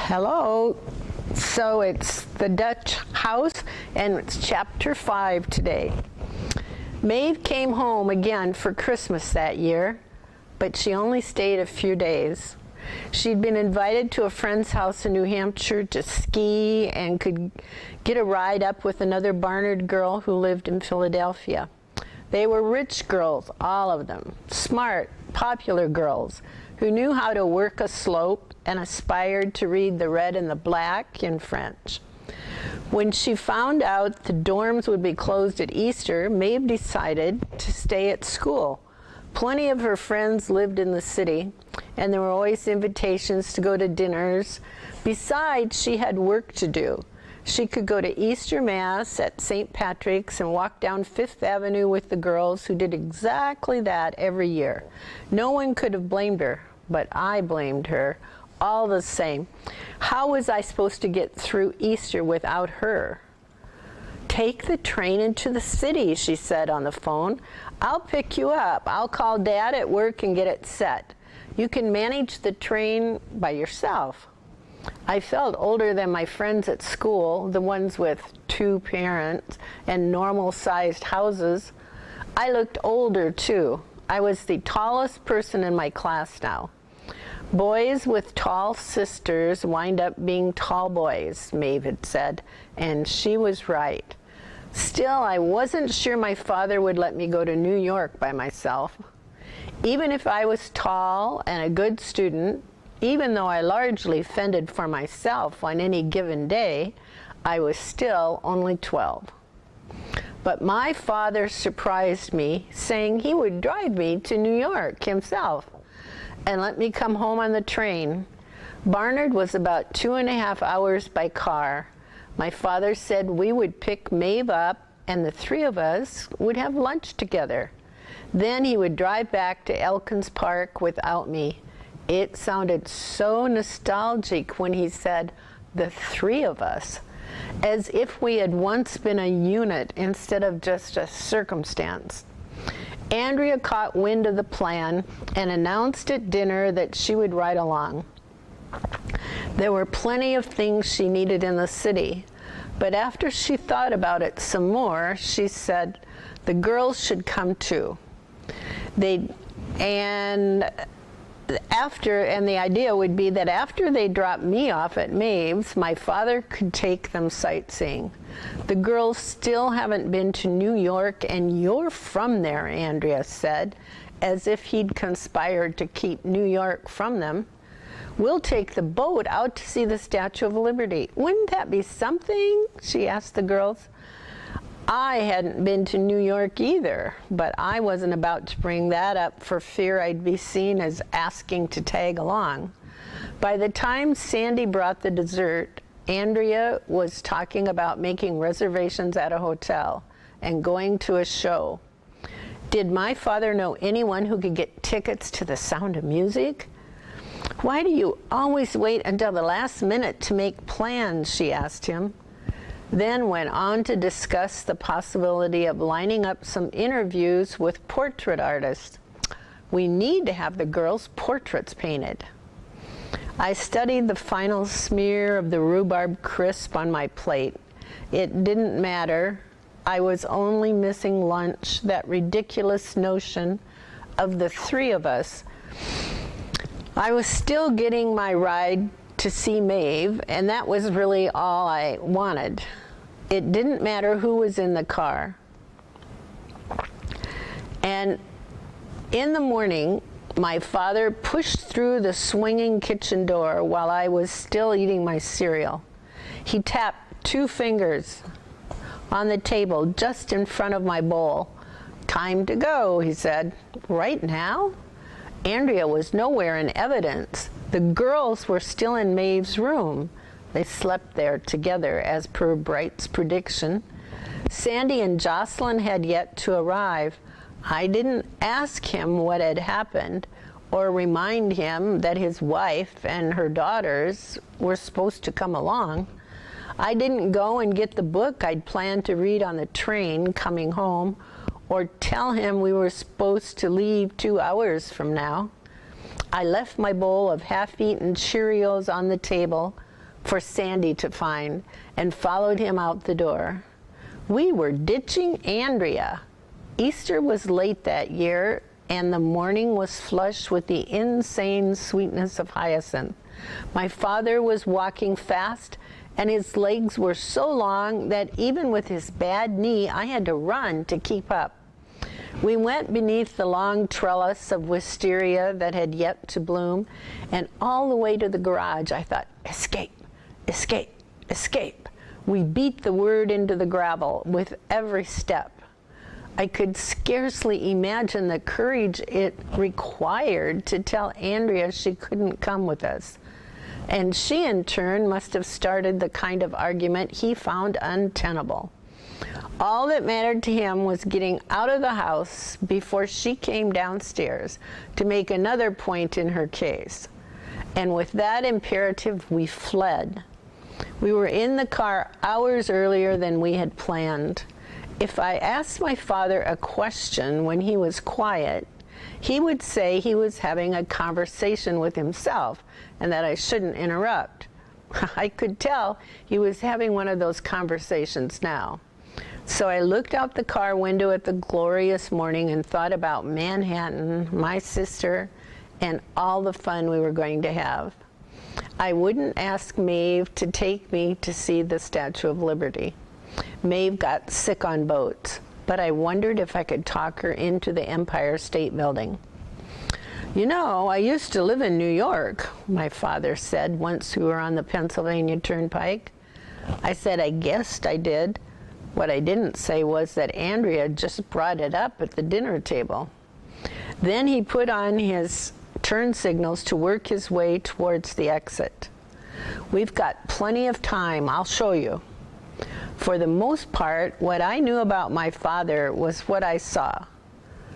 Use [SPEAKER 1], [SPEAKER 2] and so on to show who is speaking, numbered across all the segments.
[SPEAKER 1] Hello. So it's the Dutch house, and it's chapter 5 today. Maeve came home again for Christmas that year, but she only stayed a few days. She'd been invited to a friend's house in New Hampshire to ski and could get a ride up with another Barnard girl who lived in Philadelphia. They were rich girls, all of them, smart, popular girls who knew how to work a slope and aspired to read the red and the black in French. When she found out the dorms would be closed at Easter, Maeve decided to stay at school. Plenty of her friends lived in the city, and there were always invitations to go to dinners. Besides, she had work to do. She could go to Easter Mass at St. Patrick's and walk down Fifth Avenue with the girls who did exactly that every year. No one could have blamed her, but I blamed her all the same. How was I supposed to get through Easter without her? "Take the train into the city," she said on the phone. "I'll pick you up. I'll call Dad at work and get it set. You can manage the train by yourself." I felt older than my friends at school, the ones with 2 parents and normal-sized houses. I looked older, too. I was the tallest person in my class now. Boys with tall sisters wind up being tall boys, Maeve had said, and she was right. Still, I wasn't sure my father would let me go to New York by myself. Even if I was tall and a good student, even though I largely fended for myself on any given day, I was still only 12. But my father surprised me, saying he would drive me to New York himself and let me come home on the train. Barnard was about 2.5 hours by car. My father said we would pick Maeve up and the 3 of us would have lunch together. Then he would drive back to Elkins Park without me. It sounded so nostalgic when he said, "the 3 of us," as if we had once been a unit instead of just a circumstance. Andrea caught wind of the plan and announced at dinner that she would ride along. There were plenty of things she needed in the city, but after she thought about it some more, she said the girls should come too. The idea would be that after they dropped me off at Maeve's, my father could take them sightseeing. "The girls still haven't been to New York, and you're from there," Andrea said, as if he'd conspired to keep New York from them. "We'll take the boat out to see the Statue of Liberty. Wouldn't that be something?" she asked the girls. I hadn't been to New York either, but I wasn't about to bring that up for fear I'd be seen as asking to tag along. By the time Sandy brought the dessert, Andrea was talking about making reservations at a hotel and going to a show. Did my father know anyone who could get tickets to The Sound of Music? "Why do you always wait until the last minute to make plans?" she asked him. Then went on to discuss the possibility of lining up some interviews with portrait artists. "We need to have the girls' portraits painted." I studied the final smear of the rhubarb crisp on my plate. It didn't matter. I was only missing lunch, that ridiculous notion of the 3 of us. I was still getting my ride to see Maeve, and that was really all I wanted. It didn't matter who was in the car. And in the morning, my father pushed through the swinging kitchen door while I was still eating my cereal. He tapped 2 fingers on the table just in front of my bowl. "Time to go," he said. "Right now?" Andrea was nowhere in evidence. The girls were still in Maeve's room. They slept there together, as per Bright's prediction. Sandy and Jocelyn had yet to arrive. I didn't ask him what had happened or remind him that his wife and her daughters were supposed to come along. I didn't go and get the book I'd planned to read on the train coming home or tell him we were supposed to leave 2 hours from now. I left my bowl of half-eaten Cheerios on the table, for Sandy to find and followed him out the door. We were ditching Andrea. Easter was late that year, and the morning was flush with the insane sweetness of hyacinth. My father was walking fast, and his legs were so long that even with his bad knee, I had to run to keep up. We went beneath the long trellis of wisteria that had yet to bloom, and all the way to the garage I thought, escape, escape, escape. We beat the word into the gravel with every step. I could scarcely imagine the courage it required to tell Andrea she couldn't come with us. And she, in turn, must have started the kind of argument he found untenable. All that mattered to him was getting out of the house before she came downstairs to make another point in her case. And with that imperative, we fled. We were in the car hours earlier than we had planned. If I asked my father a question when he was quiet, he would say he was having a conversation with himself and that I shouldn't interrupt. I could tell he was having one of those conversations now. So I looked out the car window at the glorious morning and thought about Manhattan, my sister, and all the fun we were going to have. I wouldn't ask Maeve to take me to see the Statue of Liberty. Maeve got sick on boats, but I wondered if I could talk her into the Empire State Building. You know, I used to live in New York, my father said once we were on the Pennsylvania Turnpike. I said I guessed I did. What I didn't say was that Andrea just brought it up at the dinner table. Then he put on his turn signals to work his way towards the exit. We've got plenty of time, I'll show you. For the most part, what I knew about my father was what I saw.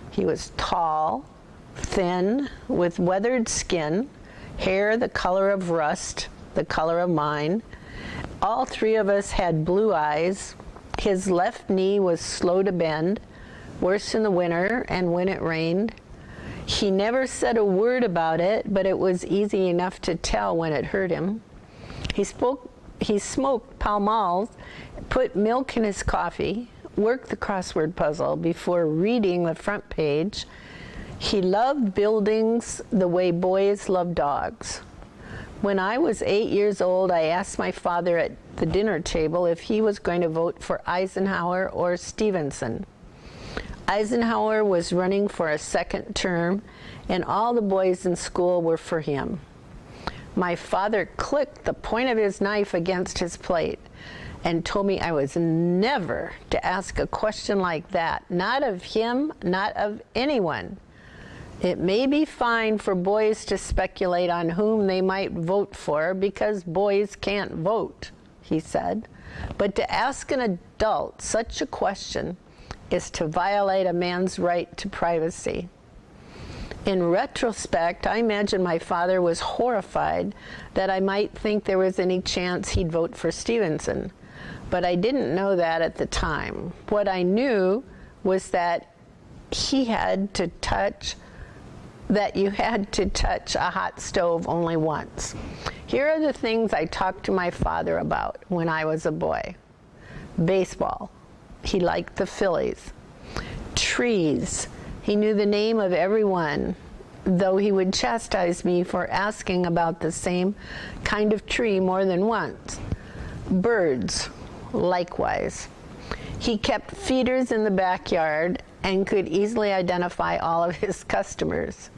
[SPEAKER 1] He was tall, thin, with weathered skin, hair the color of rust, the color of mine. All three of us had blue eyes. His left knee was slow to bend, worse in the winter and when it rained. He never said a word about it, but it was easy enough to tell when it hurt him. He smoked Pall Malls, put milk in his coffee, worked the crossword puzzle before reading the front page. He loved buildings the way boys love dogs. When I was 8 years old, I asked my father at the dinner table if he was going to vote for Eisenhower or Stevenson. Eisenhower was running for a second term, and all the boys in school were for him. My father clicked the point of his knife against his plate and told me I was never to ask a question like that, not of him, not of anyone. It may be fine for boys to speculate on whom they might vote for because boys can't vote, he said, but to ask an adult such a question is to violate a man's right to privacy. In retrospect, I imagine my father was horrified that I might think there was any chance he'd vote for Stevenson, but I didn't know that at the time. What I knew was that you had to touch a hot stove only once. Here are the things I talked to my father about when I was a boy. Baseball. He liked the Phillies. Trees. He knew the name of everyone, though he would chastise me for asking about the same kind of tree more than once. Birds. Likewise. He kept feeders in the backyard and could easily identify all of his customers.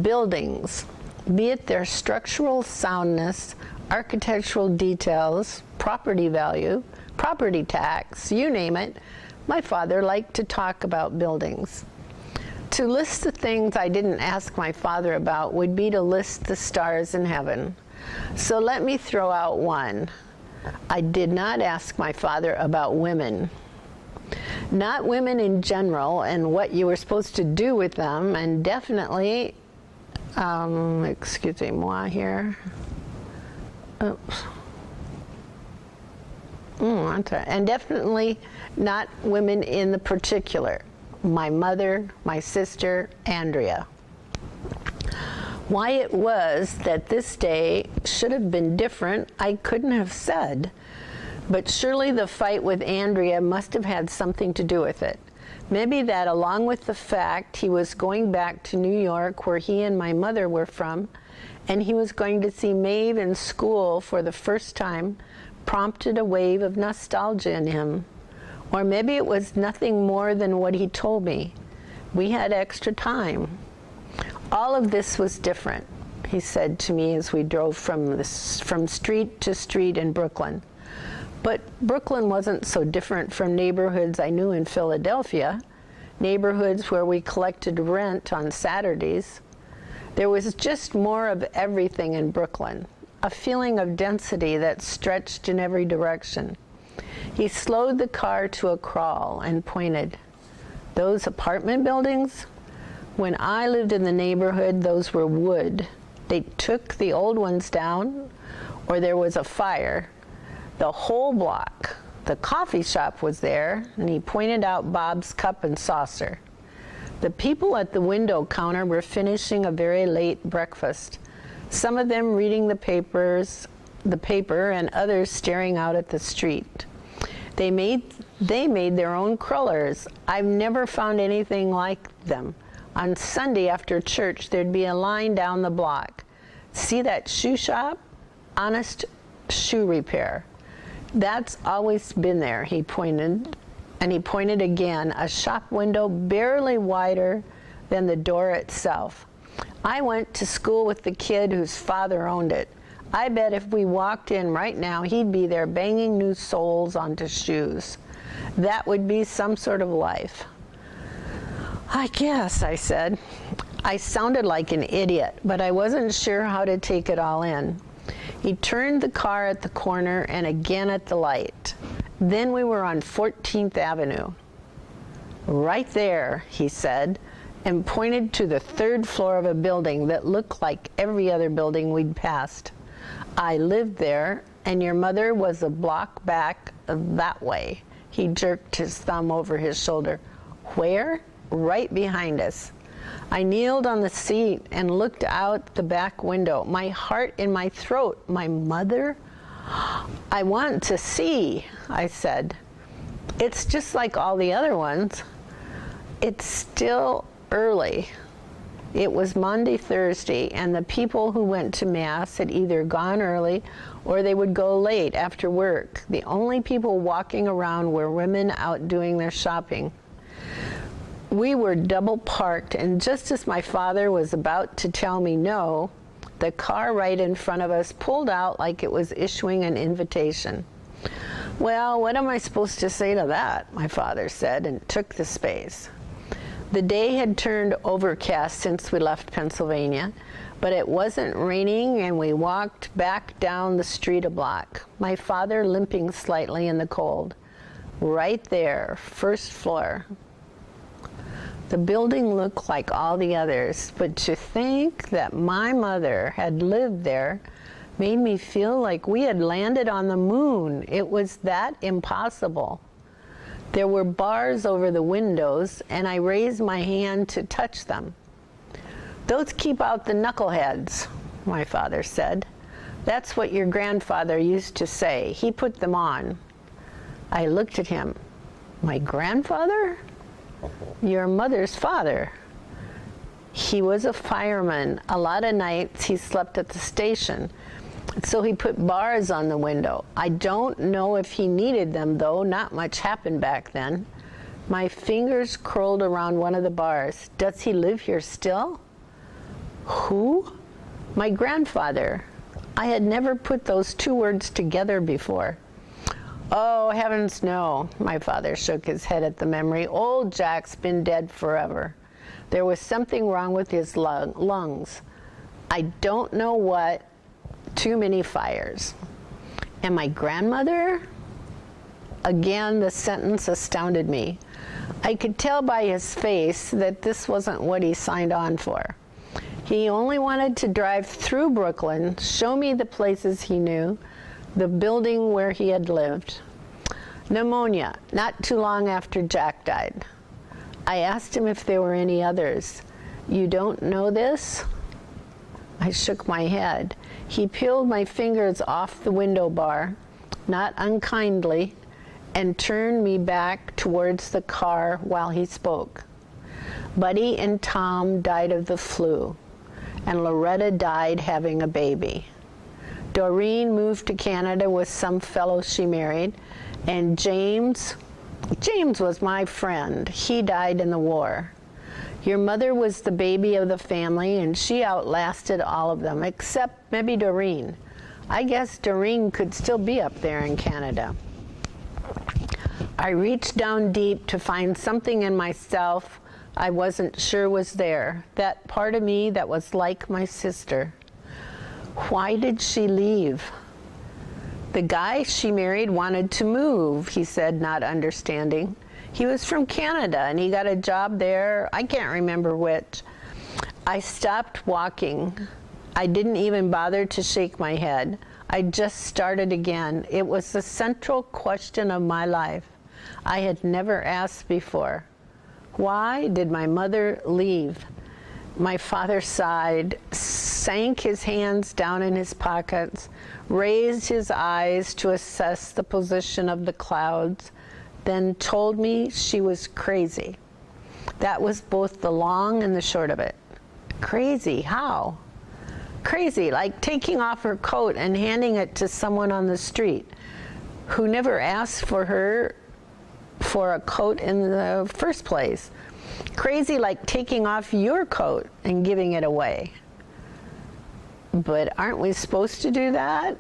[SPEAKER 1] Buildings, be it their structural soundness, architectural details, property value, property tax, you name it, my father liked to talk about buildings. To list the things I didn't ask my father about would be to list the stars in heaven. So let me throw out one. I did not ask my father about women. Not women in general and what you were supposed to do with them, and definitely, excusez-moi here. Oops. I'm sorry. And definitely not women in the particular. My mother, my sister, Andrea. Why it was that this day should have been different, I couldn't have said. But surely the fight with Andrea must have had something to do with it. Maybe that, along with the fact he was going back to New York, where he and my mother were from, and he was going to see Maeve in school for the first time, prompted a wave of nostalgia in him. Or maybe it was nothing more than what he told me. We had extra time. All of this was different, he said to me as we drove from street to street in Brooklyn. But Brooklyn wasn't so different from neighborhoods I knew in Philadelphia, neighborhoods where we collected rent on Saturdays. There was just more of everything in Brooklyn, a feeling of density that stretched in every direction. He slowed the car to a crawl and pointed. Those apartment buildings? When I lived in the neighborhood, those were wood. They took the old ones down, or there was a fire. The whole block. The coffee shop was there, and he pointed out Bob's Cup and Saucer. The people at the window counter were finishing a very late breakfast, some of them reading the paper and others staring out at the street. They made their own crullers. I've never found anything like them. On Sunday after church, there'd be a line down the block. See that shoe shop? Honest Shoe Repair. That's always been there, he pointed. And he pointed again, a shop window barely wider than the door itself. I went to school with the kid whose father owned it. I bet if we walked in right now, he'd be there banging new soles onto shoes. That would be some sort of life. I guess, I said. I sounded like an idiot, but I wasn't sure how to take it all in. He turned the car at the corner and again at the light. Then we were on 14th Avenue. Right there, he said, and pointed to the third floor of a building that looked like every other building we'd passed. I lived there, and your mother was a block back that way. He jerked his thumb over his shoulder. Where? Right behind us. I kneeled on the seat and looked out the back window, my heart in my throat. My mother? I want to see, I said. It's just like all the other ones. It's still early. It was Monday, Thursday, and the people who went to Mass had either gone early or they would go late after work. The only people walking around were women out doing their shopping. We were double parked, and just as my father was about to tell me no, the car right in front of us pulled out like it was issuing an invitation. Well, what am I supposed to say to that? My father said, and took the space. The day had turned overcast since we left Pennsylvania, but it wasn't raining, and we walked back down the street a block, my father limping slightly in the cold. Right there, first floor. The building looked like all the others, but to think that my mother had lived there made me feel like we had landed on the moon. It was that impossible. There were bars over the windows, and I raised my hand to touch them. Those keep out the knuckleheads, my father said. That's what your grandfather used to say. He put them on. I looked at him. My grandfather? Your mother's father. He was a fireman. A lot of nights he slept at the station. So he put bars on the window. I don't know if he needed them, though. Not much happened back then. My fingers curled around one of the bars. Does he live here still? Who? My grandfather. I had never put those two words together before. Oh, heavens no, my father shook his head at the memory. Old Jack's been dead forever. There was something wrong with his lungs. I don't know what. Too many fires. And my grandmother? Again, the sentence astounded me. I could tell by his face that this wasn't what he signed on for. He only wanted to drive through Brooklyn, show me the places he knew, the building where he had lived. Pneumonia, not too long after Jack died. I asked him if there were any others. You don't know this? I shook my head. He peeled my fingers off the window bar, not unkindly, and turned me back towards the car while he spoke. Buddy and Tom died of the flu, and Loretta died having a baby. Doreen moved to Canada with some fellow she married, and James was my friend. He died in the war. Your mother was the baby of the family, and she outlasted all of them, except maybe Doreen. I guess Doreen could still be up there in Canada. I reached down deep to find something in myself I wasn't sure was there, that part of me that was like my sister. Why did she leave? The guy she married wanted to move, he said, not understanding. He was from Canada, and he got a job there. I can't remember which. I stopped walking. I didn't even bother to shake my head. I just started again. It was the central question of my life. I had never asked before. Why did my mother leave? My father sighed, sank his hands down in his pockets, raised his eyes to assess the position of the clouds, then told me she was crazy. That was both the long and the short of it. Crazy? How? Crazy, like taking off her coat and handing it to someone on the street who never asked for a coat in the first place. Crazy like taking off your coat and giving it away. But aren't we supposed to do that?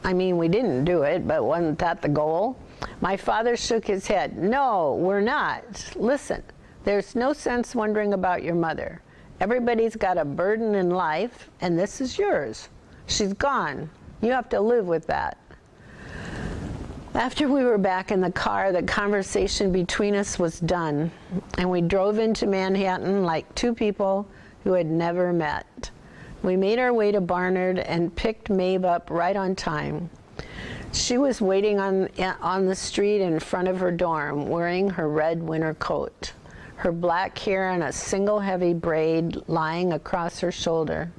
[SPEAKER 1] I mean, we didn't do it, but wasn't that the goal? My father shook his head. No, we're not. Listen, there's no sense wondering about your mother. Everybody's got a burden in life, and this is yours. She's gone. You have to live with that. After we were back in the car, the conversation between us was done, and we drove into Manhattan like two people who had never met. We made our way to Barnard and picked Maeve up right on time. She was waiting on the street in front of her dorm, wearing her red winter coat, her black hair in a single heavy braid lying across her shoulder.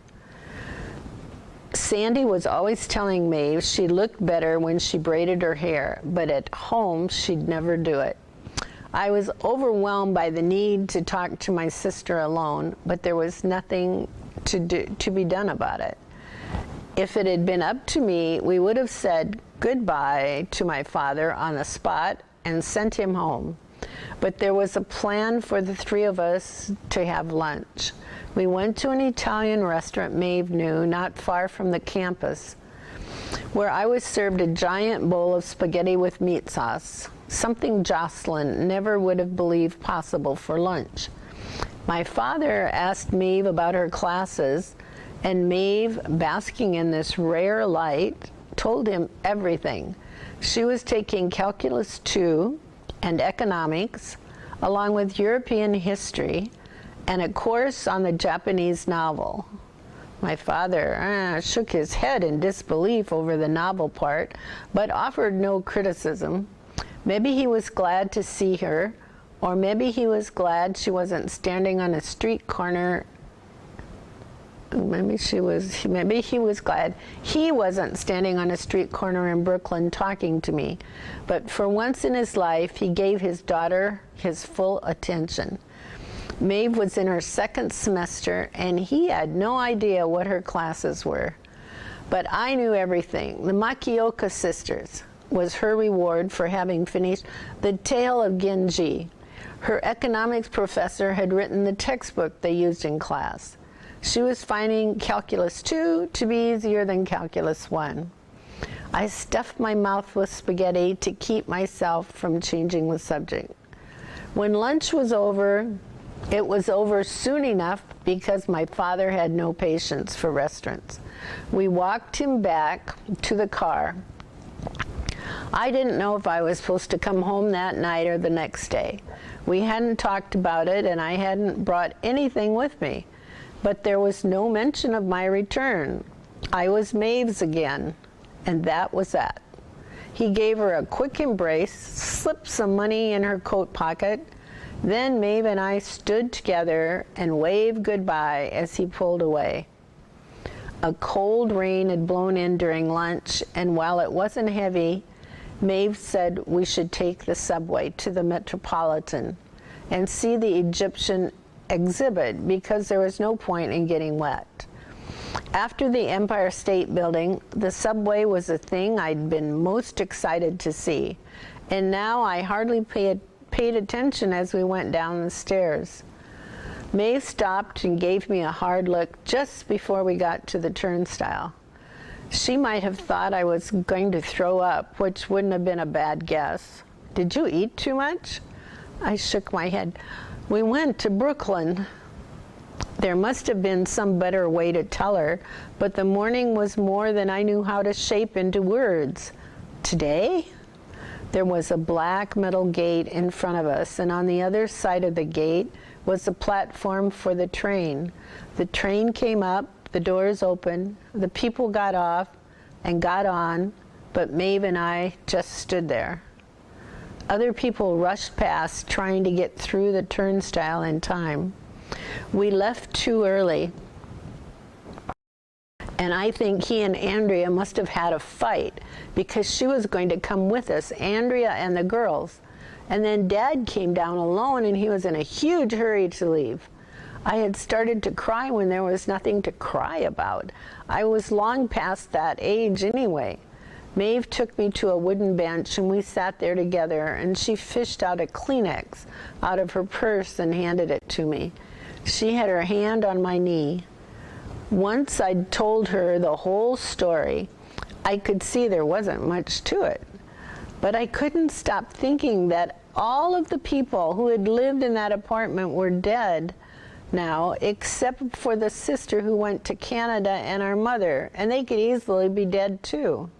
[SPEAKER 1] Sandy was always telling Maeve she looked better when she braided her hair, but at home she'd never do it. I was overwhelmed by the need to talk to my sister alone, but there was nothing to be done about it. If it had been up to me, we would have said goodbye to my father on the spot and sent him home. But there was a plan for the three of us to have lunch. We went to an Italian restaurant Maeve knew, not far from the campus, where I was served a giant bowl of spaghetti with meat sauce, something Jocelyn never would have believed possible for lunch. My father asked Maeve about her classes, and Maeve, basking in this rare light, told him everything. She was taking Calculus 2 and economics, along with European history, and a course on the Japanese novel. My father shook his head in disbelief over the novel part, but offered no criticism. Maybe he was glad to see her, or maybe he was glad she wasn't standing on a street corner. Maybe he was glad he wasn't standing on a street corner in Brooklyn talking to me. But for once in his life, he gave his daughter his full attention. Maeve was in her second semester, and he had no idea what her classes were. But I knew everything. The Makioka sisters was her reward for having finished The Tale of Genji. Her economics professor had written the textbook they used in class. She was finding Calculus 2 to be easier than Calculus 1. I stuffed my mouth with spaghetti to keep myself from changing the subject. When lunch was over, it was over soon enough because my father had no patience for restaurants. We walked him back to the car. I didn't know if I was supposed to come home that night or the next day. We hadn't talked about it, and I hadn't brought anything with me. But there was no mention of my return. I was Maeve's again, and that was that. He gave her a quick embrace, slipped some money in her coat pocket. Then Maeve and I stood together and waved goodbye as he pulled away. A cold rain had blown in during lunch, and while it wasn't heavy, Maeve said we should take the subway to the Metropolitan and see the Egyptian exhibit because there was no point in getting wet. After the Empire State Building, the subway was the thing I'd been most excited to see, and now I hardly paid attention as we went down the stairs. Maeve stopped and gave me a hard look just before we got to the turnstile. She might have thought I was going to throw up, which wouldn't have been a bad guess. "Did you eat too much?" I shook my head. "We went to Brooklyn." There must have been some better way to tell her, but the morning was more than I knew how to shape into words. "Today?" There was a black metal gate in front of us, and on the other side of the gate was the platform for the train. The train came up, the doors opened, the people got off and got on, but Maeve and I just stood there. Other people rushed past, trying to get through the turnstile in time. We left too early, and I think he and Andrea must have had a fight because she was going to come with us, Andrea and the girls. And then Dad came down alone, and he was in a huge hurry to leave. I had started to cry when there was nothing to cry about. I was long past that age anyway. Maeve took me to a wooden bench, and we sat there together, and she fished out a Kleenex out of her purse and handed it to me. She had her hand on my knee. Once I'd told her the whole story, I could see there wasn't much to it. But I couldn't stop thinking that all of the people who had lived in that apartment were dead now, except for the sister who went to Canada and our mother, and they could easily be dead too.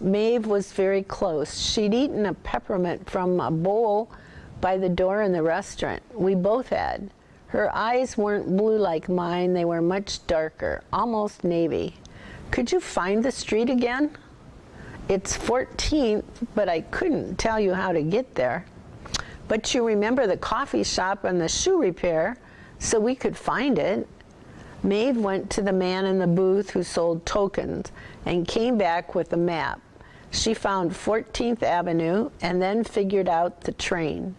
[SPEAKER 1] Maeve was very close. She'd eaten a peppermint from a bowl by the door in the restaurant. We both had. Her eyes weren't blue like mine. They were much darker, almost navy. "Could you find the street again?" "It's 14th, but I couldn't tell you how to get there." "But you remember the coffee shop and the shoe repair, so we could find it." Maeve went to the man in the booth who sold tokens and came back with a map. She found 14th Avenue and then figured out the train.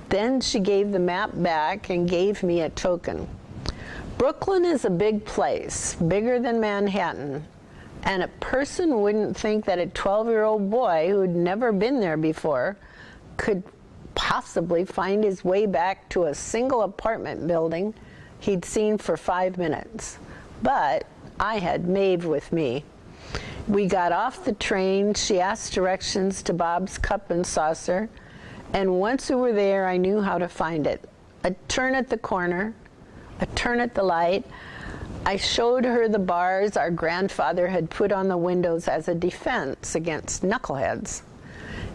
[SPEAKER 1] Then she gave the map back and gave me a token. Brooklyn is a big place, bigger than Manhattan, and a person wouldn't think that a 12-year-old boy who'd never been there before could possibly find his way back to a single apartment building he'd seen for 5 minutes. But I had Maeve with me. We got off the train. She asked directions to Bob's Cup and Saucer, and once we were there, I knew how to find it. A turn at the corner, a turn at the light. I showed her the bars our grandfather had put on the windows as a defense against knuckleheads.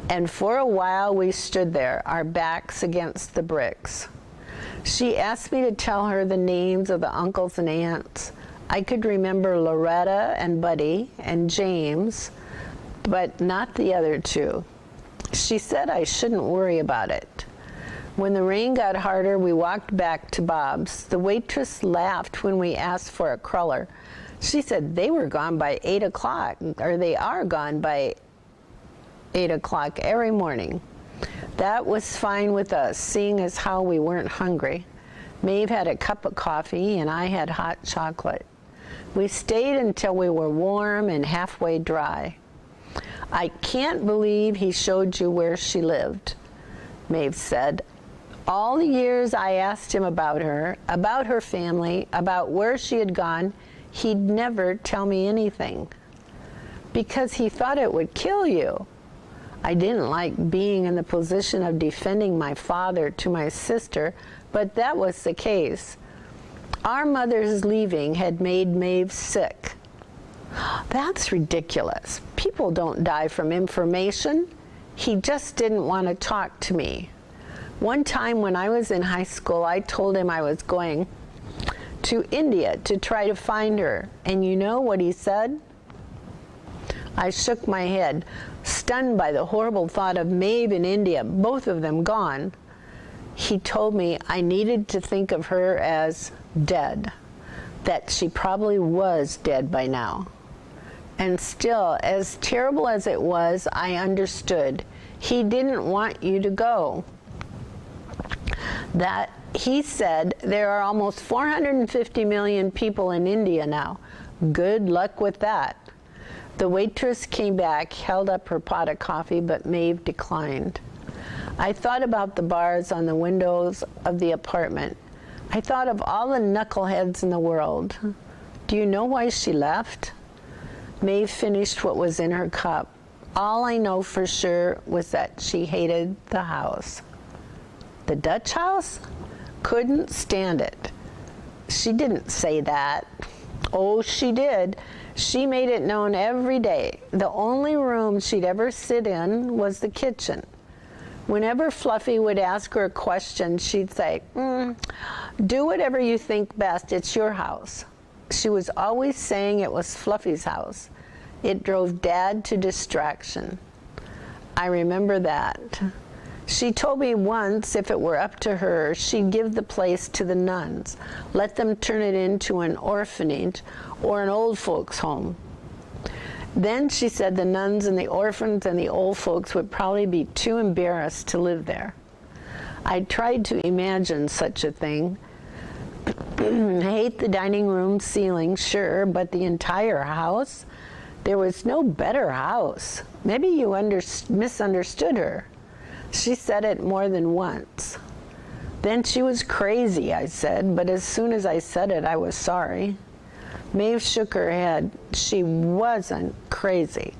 [SPEAKER 1] And for a while we stood there, our backs against the bricks. She asked me to tell her the names of the uncles and aunts. I could remember Loretta and Buddy and James, but not the other two. She said I shouldn't worry about it. When the rain got harder, we walked back to Bob's. The waitress laughed when we asked for a cruller. She said they were gone by 8 o'clock, or they are gone by 8 o'clock every morning. That was fine with us, seeing as how we weren't hungry. Maeve had a cup of coffee, and I had hot chocolate. We stayed until we were warm and halfway dry. "I can't believe he showed you where she lived," Maeve said. "All the years I asked him about her family, about where she had gone, he'd never tell me anything. Because he thought it would kill you." I didn't like being in the position of defending my father to my sister, but that was the case. Our mother's leaving had made Maeve sick. "That's ridiculous. People don't die from information." He just didn't want to talk to me. One time when I was in high school, I told him I was going to India to try to find her. And you know what he said? I shook my head, stunned by the horrible thought of Maeve in India, both of them gone. He told me I needed to think of her as dead. that she probably was dead by now. And still, as terrible as it was, I understood. He didn't want you to go. That he said there are almost 450 million people in India now. Good luck with that. The waitress came back, held up her pot of coffee, but Maeve declined. I thought about the bars on the windows of the apartment. I thought of all the knuckleheads in the world. Do you know why she left? Maeve finished what was in her cup. All I know for sure was that she hated the house. The Dutch house? Couldn't stand it. She didn't say that. Oh, she did. She made it known every day. The only room she'd ever sit in was the kitchen. Whenever Fluffy would ask her a question, she'd say, do whatever you think best, it's your house. She was always saying it was Fluffy's house. It drove Dad to distraction. I remember that. She told me once if it were up to her, she'd give the place to the nuns, let them turn it into an orphanage or an old folks' home. Then she said the nuns and the orphans and the old folks would probably be too embarrassed to live there. I tried to imagine such a thing. I hate the dining room ceiling, sure, but the entire house? There was no better house. Maybe you misunderstood her. She said it more than once. Then she was crazy, I said, but as soon as I said it, I was sorry. Maeve shook her head. She wasn't crazy.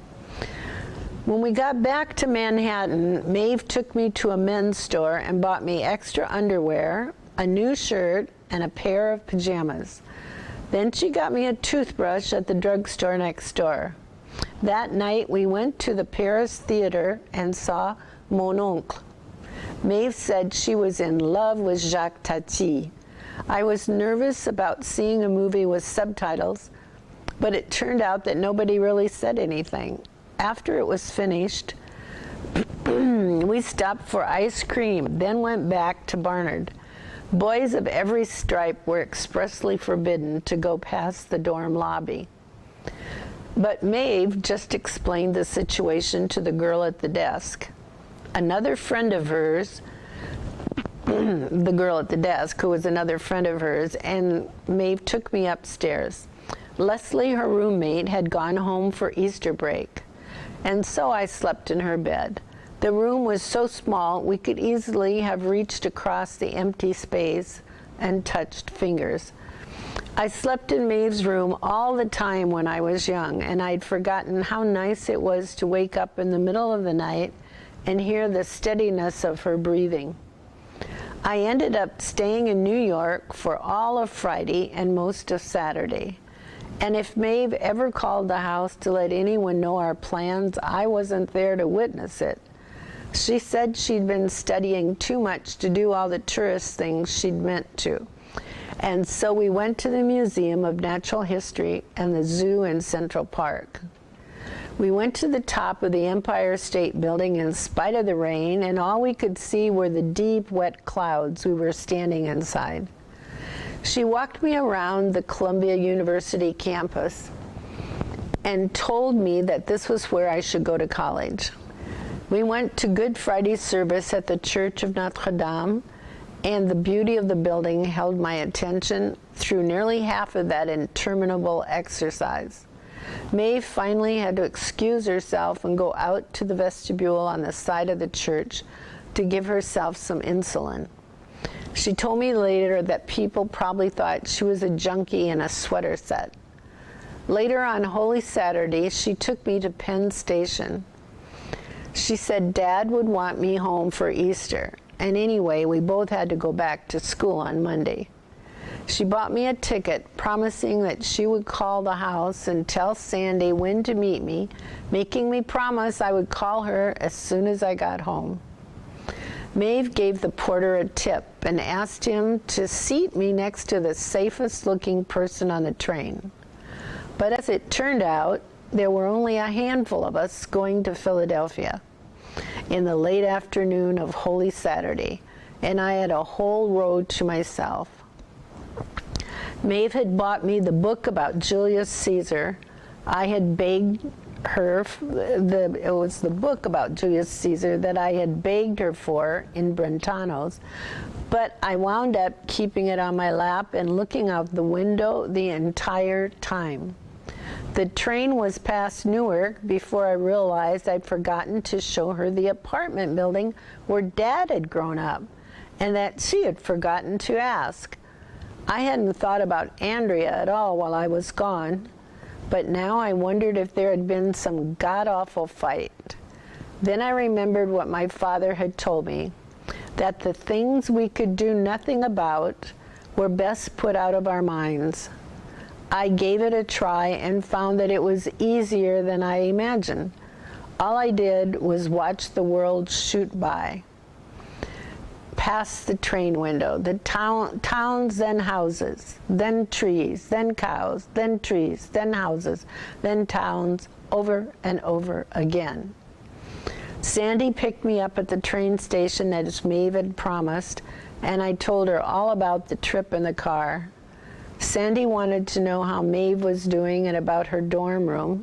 [SPEAKER 1] When we got back to Manhattan, Maeve took me to a men's store and bought me extra underwear, a new shirt, and a pair of pajamas. Then she got me a toothbrush at the drugstore next door. That night we went to the Paris Theater and saw Mon Oncle. Maeve said she was in love with Jacques Tati. I was nervous about seeing a movie with subtitles, but it turned out that nobody really said anything. After it was finished, we stopped for ice cream, then went back to Barnard. Boys of every stripe were expressly forbidden to go past the dorm lobby. But Maeve just explained the situation to the girl at the desk. Another friend of hers, the girl at the desk, who was another friend of hers, and Maeve took me upstairs. Leslie, her roommate, had gone home for Easter break, and so I slept in her bed. The room was so small we could easily have reached across the empty space and touched fingers. I slept in Maeve's room all the time when I was young, and I'd forgotten how nice it was to wake up in the middle of the night and hear the steadiness of her breathing. I ended up staying in New York for all of Friday and most of Saturday. And if Maeve ever called the house to let anyone know our plans, I wasn't there to witness it. She said she'd been studying too much to do all the tourist things she'd meant to. And so we went to the Museum of Natural History and the zoo in Central Park. We went to the top of the Empire State Building in spite of the rain, and all we could see were the deep, wet clouds we were standing inside. She walked me around the Columbia University campus and told me that this was where I should go to college. We went to Good Friday service at the Church of Notre Dame, and the beauty of the building held my attention through nearly half of that interminable exercise. Maeve finally had to excuse herself and go out to the vestibule on the side of the church to give herself some insulin. She told me later that people probably thought she was a junkie in a sweater set. Later on Holy Saturday, she took me to Penn Station. She said Dad would want me home for Easter, and anyway, we both had to go back to school on Monday. She bought me a ticket, promising that she would call the house and tell Sandy when to meet me, making me promise I would call her as soon as I got home. Maeve gave the porter a tip and asked him to seat me next to the safest looking person on the train. But as it turned out, there were only a handful of us going to Philadelphia in the late afternoon of Holy Saturday, and I had a whole road to myself. Maeve had bought me the book about Julius Caesar. I had begged her, it was the book about Julius Caesar that I had begged her for in Brentano's, but I wound up keeping it on my lap and looking out the window the entire time. The train was past Newark before I realized I'd forgotten to show her the apartment building where Dad had grown up, and that she had forgotten to ask. I hadn't thought about Andrea at all while I was gone, but now I wondered if there had been some god-awful fight. Then I remembered what my father had told me, that the things we could do nothing about were best put out of our minds. I gave it a try and found that it was easier than I imagined. All I did was watch the world shoot by. Past the train window, the towns, then houses, then trees, then cows, then trees, then houses, then towns, over and over again. Sandy picked me up at the train station as Maeve had promised, and I told her all about the trip in the car. Sandy wanted to know how Maeve was doing and about her dorm room,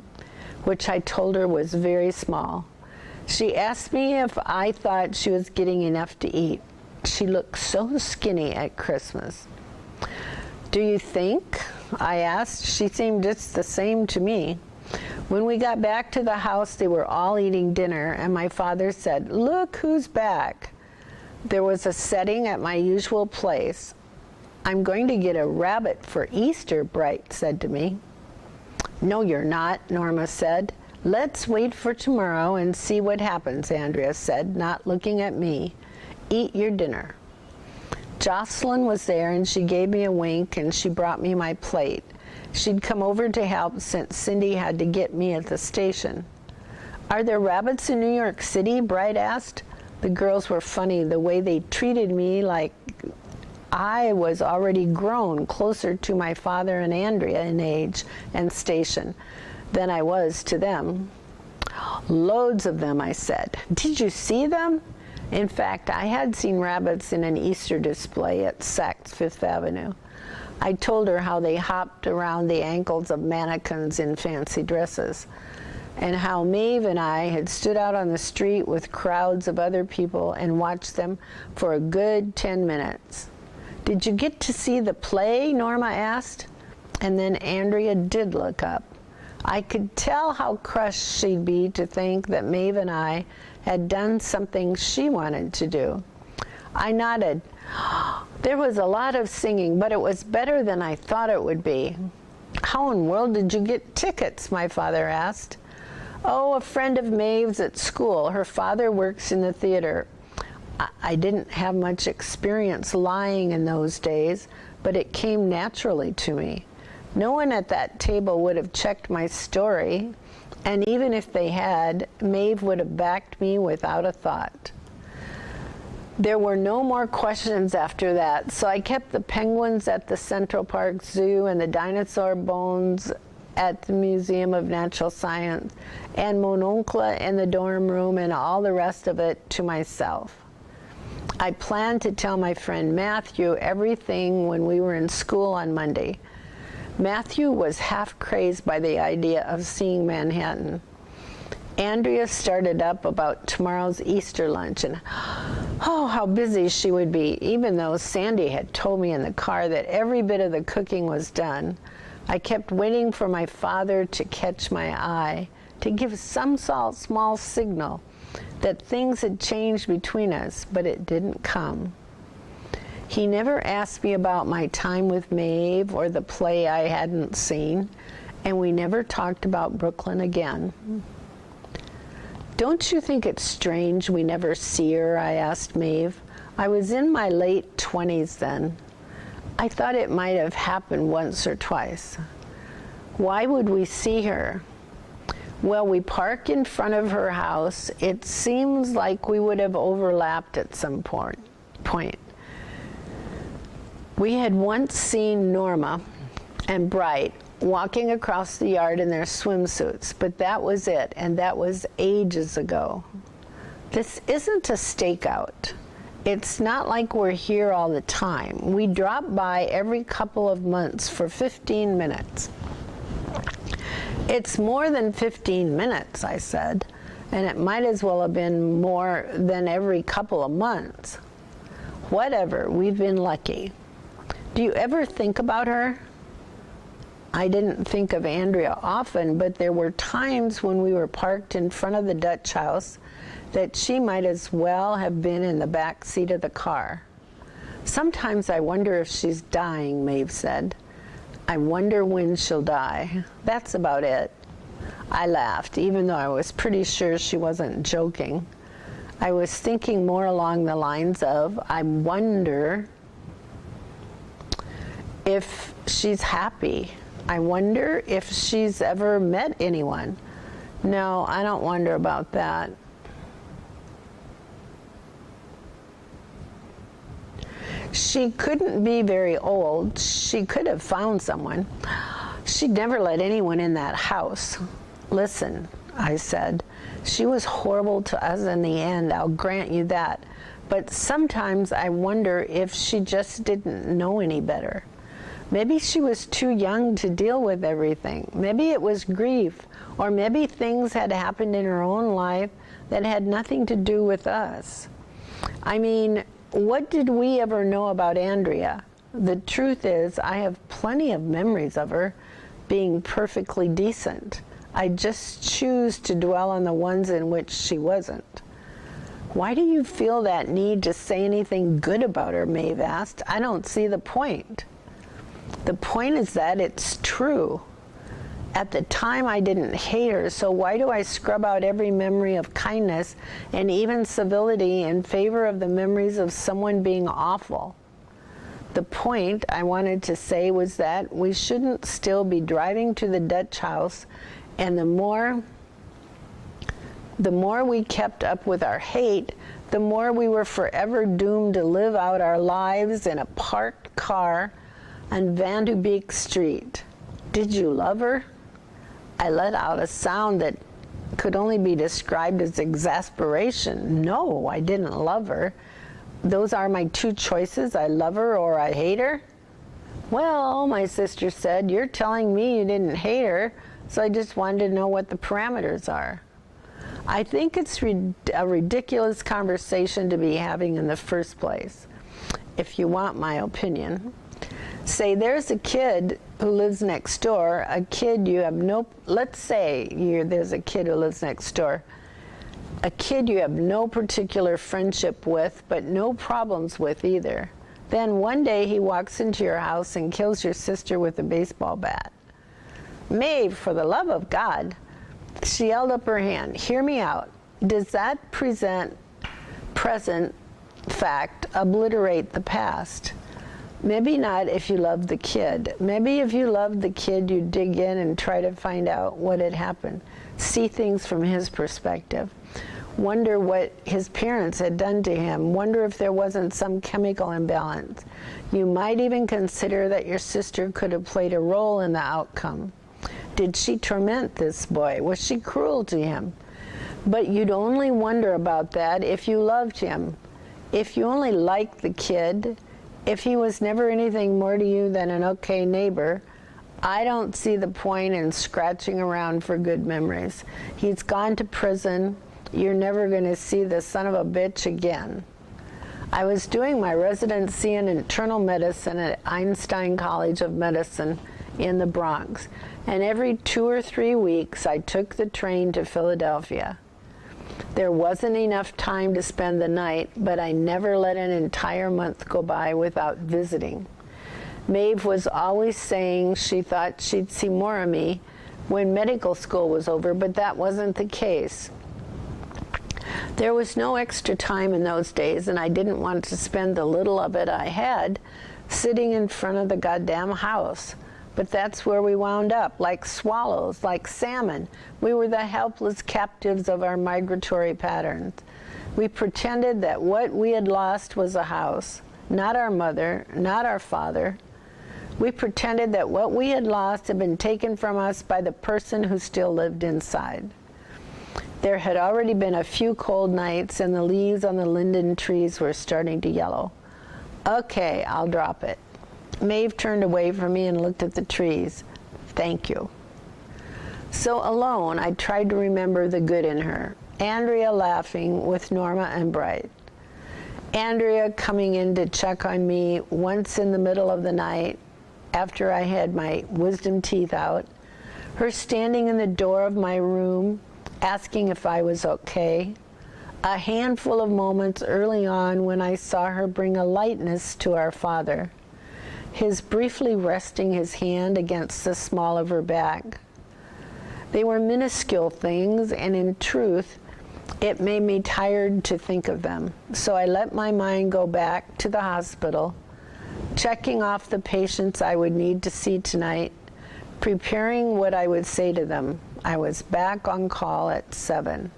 [SPEAKER 1] which I told her was very small. She asked me if I thought she was getting enough to eat. She looked so skinny at Christmas. "Do you think?" I asked. She seemed just the same to me. When we got back to the house, they were all eating dinner, and my father said, "Look who's back." There was a setting at my usual place. "I'm going to get a rabbit for Easter," Bright said to me. "No, you're not," Norma said. "Let's wait for tomorrow and see what happens," Andrea said, not looking at me. "Eat your dinner." Jocelyn was there, and she gave me a wink, and she brought me my plate. She'd come over to help since Cindy had to get me at the station. "Are there rabbits in New York City?" Bright asked. The girls were funny, the way they treated me like I was already grown, closer to my father and Andrea in age and station than I was to them. "Loads of them," I said. "Did you see them?" In fact, I had seen rabbits in an Easter display at Saks Fifth Avenue. I told her how they hopped around the ankles of mannequins in fancy dresses, and how Maeve and I had stood out on the street with crowds of other people and watched them for a good 10 minutes. "Did you get to see the play?" Norma asked. And then Andrea did look up. I could tell how crushed she'd be to think that Maeve and I had done something she wanted to do. I nodded. "There was a lot of singing, but it was better than I thought it would be." "How in the world did you get tickets?" my father asked. "Oh, a friend of Maeve's at school. Her father works in the theater." I didn't have much experience lying in those days, but it came naturally to me. No one at that table would have checked my story, and even if they had, Maeve would have backed me without a thought. There were no more questions after that, so I kept the penguins at the Central Park Zoo and the dinosaur bones at the Museum of Natural Science, and Mon Oncle in the dorm room, and all the rest of it to myself. I planned to tell my friend Matthew everything when we were in school on Monday. Matthew was half crazed by the idea of seeing Manhattan. Andrea started up about tomorrow's Easter lunch, and oh, how busy she would be, even though Sandy had told me in the car that every bit of the cooking was done. I kept waiting for my father to catch my eye, to give some small signal that things had changed between us, but it didn't come. He never asked me about my time with Maeve or the play I hadn't seen, and we never talked about Brooklyn again. "Don't you think it's strange we never see her?" I asked Maeve. I was in my late 20s then. I thought it might have happened once or twice. "Why would we see her?" "Well, we park in front of her house. It seems like we would have overlapped at some point. We had once seen Norma and Bright walking across the yard in their swimsuits, but that was it, and that was ages ago. This isn't a stakeout. It's not like we're here all the time. We drop by every couple of months for 15 minutes. It's more than 15 minutes, I said, and it might as well have been more than every couple of months. Whatever, we've been lucky. Do you ever think about her? I didn't think of Andrea often, but there were times when we were parked in front of the Dutch house that she might as well have been in the back seat of the car. Sometimes I wonder if she's dying, Maeve said. I wonder when she'll die. That's about it. I laughed, even though I was pretty sure she wasn't joking. I was thinking more along the lines of, I wonder if she's happy. I wonder if she's ever met anyone. No, I don't wonder about that. She couldn't be very old. She could have found someone. She'd never let anyone in that house. Listen, I said, she was horrible to us in the end, I'll grant you that. But sometimes I wonder if she just didn't know any better. Maybe she was too young to deal with everything. Maybe it was grief, or maybe things had happened in her own life that had nothing to do with us. I mean, what did we ever know about Andrea? The truth is, I have plenty of memories of her being perfectly decent. I just choose to dwell on the ones in which she wasn't. Why do you feel that need to say anything good about her? Maeve asked. I don't see the point. The point is that it's true. At the time, I didn't hate her, so why do I scrub out every memory of kindness and even civility in favor of the memories of someone being awful? The point I wanted to say was that we shouldn't still be driving to the Dutch house, and the more we kept up with our hate, the more we were forever doomed to live out our lives in a parked car on Van de Beek Street. Did you love her? I let out a sound that could only be described as exasperation. No, I didn't love her. Those are my two choices. I love her or I hate her. Well, my sister said, you're telling me you didn't hate her, so I just wanted to know what the parameters are. I think it's a ridiculous conversation to be having in the first place, if you want my opinion. Say there's a kid who lives next door, a kid you have no, let's say there's a kid who lives next door, a kid you have no particular friendship with, but no problems with either. Then one day he walks into your house and kills your sister with a baseball bat. Maeve, for the love of God, she held up her hand. Hear me out. Does that present fact obliterate the past? Maybe not if you love the kid. Maybe if you love the kid, you dig in and try to find out what had happened. See things from his perspective. Wonder what his parents had done to him. Wonder if there wasn't some chemical imbalance. You might even consider that your sister could have played a role in the outcome. Did she torment this boy? Was she cruel to him? But you'd only wonder about that if you loved him. If you only liked the kid, if he was never anything more to you than an okay neighbor, I don't see the point in scratching around for good memories. He's gone to prison. You're never going to see the son of a bitch again. I was doing my residency in internal medicine at Einstein College of Medicine in the Bronx, and every 2 or 3 weeks I took the train to Philadelphia. There wasn't enough time to spend the night, but I never let an entire month go by without visiting. Maeve was always saying she thought she'd see more of me when medical school was over, but that wasn't the case. There was no extra time in those days, and I didn't want to spend the little of it I had sitting in front of the goddamn house. But that's where we wound up, like swallows, like salmon. We were the helpless captives of our migratory patterns. We pretended that what we had lost was a house, not our mother, not our father. We pretended that what we had lost had been taken from us by the person who still lived inside. There had already been a few cold nights, and the leaves on the linden trees were starting to yellow. Okay, I'll drop it. Maeve turned away from me and looked at the trees. Thank you. So alone, I tried to remember the good in her. Andrea laughing with Norma and Bright. Andrea coming in to check on me once in the middle of the night after I had my wisdom teeth out. Her standing in the door of my room asking if I was okay. A handful of moments early on when I saw her bring a lightness to our father. His briefly resting his hand against the small of her back. They were minuscule things, and in truth, it made me tired to think of them. So I let my mind go back to the hospital, checking off the patients I would need to see tonight, preparing what I would say to them. I was back on call at 7.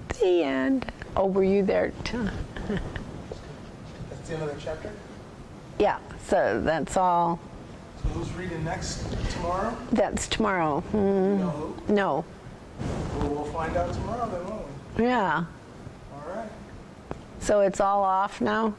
[SPEAKER 1] The end. Oh, were you there too?
[SPEAKER 2] That's the end of the chapter?
[SPEAKER 1] Yeah, so that's all.
[SPEAKER 2] So who's reading next tomorrow?
[SPEAKER 1] That's tomorrow.
[SPEAKER 2] You know who?
[SPEAKER 1] No.
[SPEAKER 2] Well, we'll find out tomorrow then, won't we?
[SPEAKER 1] Yeah.
[SPEAKER 2] All right.
[SPEAKER 1] So it's all off now?